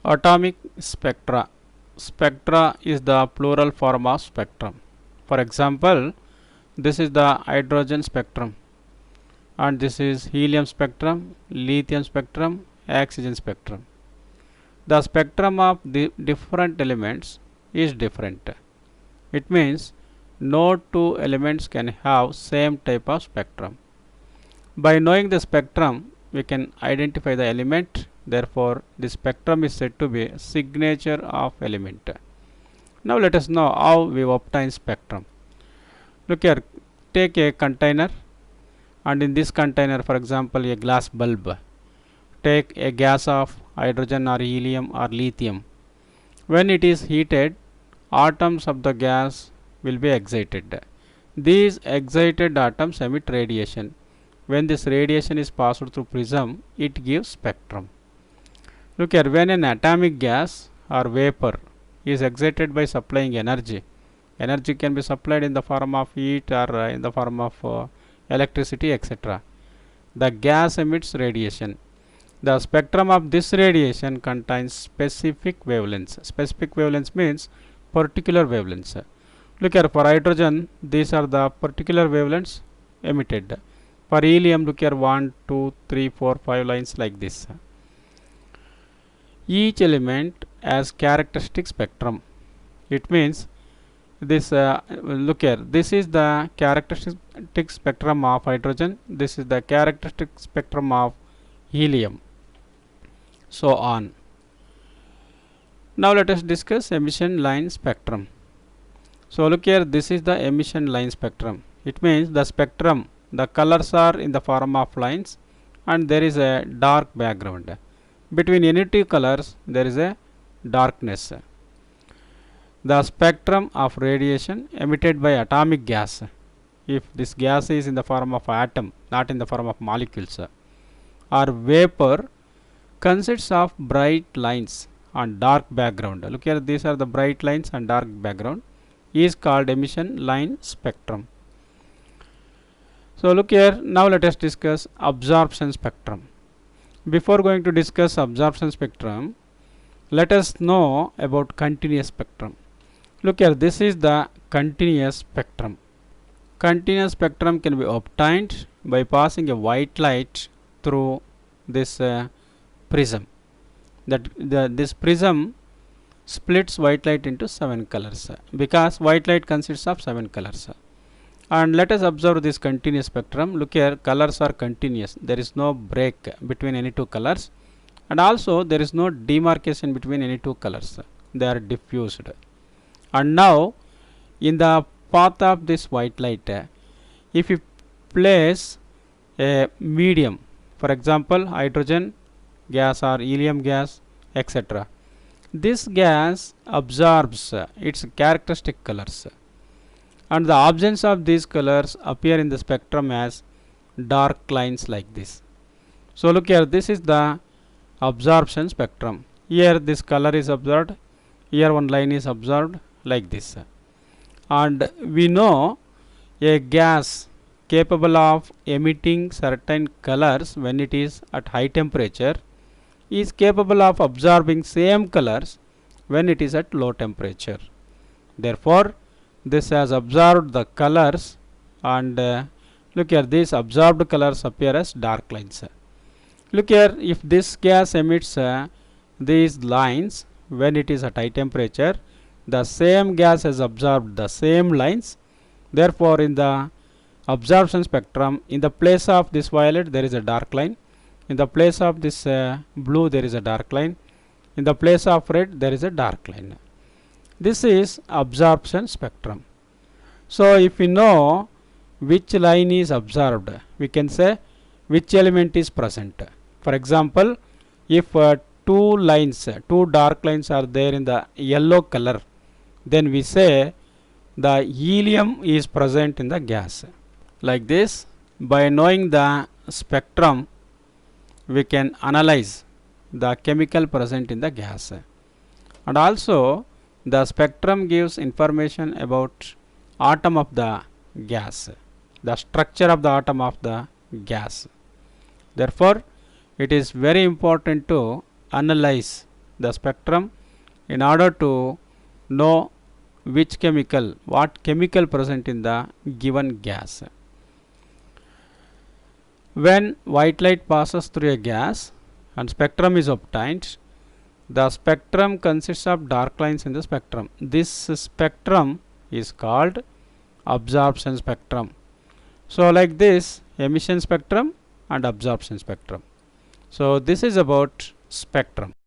Atomic spectra. Spectra is the plural form of spectrum. For example, this is the hydrogen spectrum, and this is helium spectrum, lithium spectrum, oxygen spectrum. The spectrum of the different elements is different. It means no two elements can have same type of spectrum. By knowing the spectrum, we can identify the element. Therefore, the spectrum is said to be a signature of element. Now let us know how we obtain spectrum. Look here, take a container, and in this container, for example, a glass bulb. Take a gas of hydrogen or helium or lithium. When it is heated, atoms of the gas will be excited. These excited atoms emit radiation. When this radiation is passed through prism, it gives spectrum. Look here, when an atomic gas or vapor is excited by supplying energy, energy can be supplied in the form of heat or in the form of electricity, etc. The gas emits radiation. The spectrum of this radiation contains specific wavelengths. Specific wavelengths means particular wavelengths. Look here, for hydrogen, these are the particular wavelengths emitted. For helium, look here, 1, 2, 3, 4, 5 lines like this. Each element has characteristic spectrum. It means this, look here, this is the characteristic spectrum of hydrogen, this is the characteristic spectrum of helium, so on. Now let us discuss emission line spectrum. So look here, this is the emission line spectrum. It means the spectrum, the colors are in the form of lines, and there is a dark background. Between any two colors there is a darkness. The spectrum of radiation emitted by atomic gas, if this gas is in the form of atom, not in the form of molecules, or vapor, consists of bright lines on dark background. Look here, these are the bright lines and dark background, is called emission line spectrum. So look here, now let us discuss absorption spectrum. Before going to discuss absorption spectrum, let us know about continuous spectrum. Look here, this is the continuous spectrum. Continuous spectrum can be obtained by passing a white light through this prism. This prism splits white light into 7 colors, because white light consists of 7 colors. And let us observe this continuous spectrum. Look here, colors are continuous. There is no break between any two colors, and also there is no demarcation between any two colors. They are diffused. And now in the path of this white light, if you place a medium, for example hydrogen gas or helium gas, etc., this gas absorbs its characteristic colors, and the absence of these colors appear in the spectrum as dark lines like this. So look here, this is the absorption spectrum. Here this color is observed, here one line is observed like this. And we know a gas capable of emitting certain colors when it is at high temperature is capable of absorbing same colors when it is at low temperature. Therefore, this has absorbed the colors, and look here, these absorbed colors appear as dark lines. Look here, if this gas emits these lines when it is at high temperature, the same gas has absorbed the same lines. Therefore, in the absorption spectrum, in the place of this violet there is a dark line, in the place of this blue there is a dark line, in the place of red there is a dark line. This is absorption spectrum. So if we know which line is absorbed, we can say which element is present. For example, if two dark lines are there in the yellow color, then we say the helium is present in the gas. Like this, by knowing the spectrum, we can analyze the chemical present in the gas. And also the spectrum gives information about atom of the gas, the structure of the atom of the gas. Therefore, it is very important to analyze the spectrum in order to know what chemical present in the given gas. When white light passes through a gas and spectrum is obtained, the spectrum consists of dark lines in the spectrum. This spectrum is called absorption spectrum. So like this, emission spectrum and absorption spectrum. So this is about spectrum.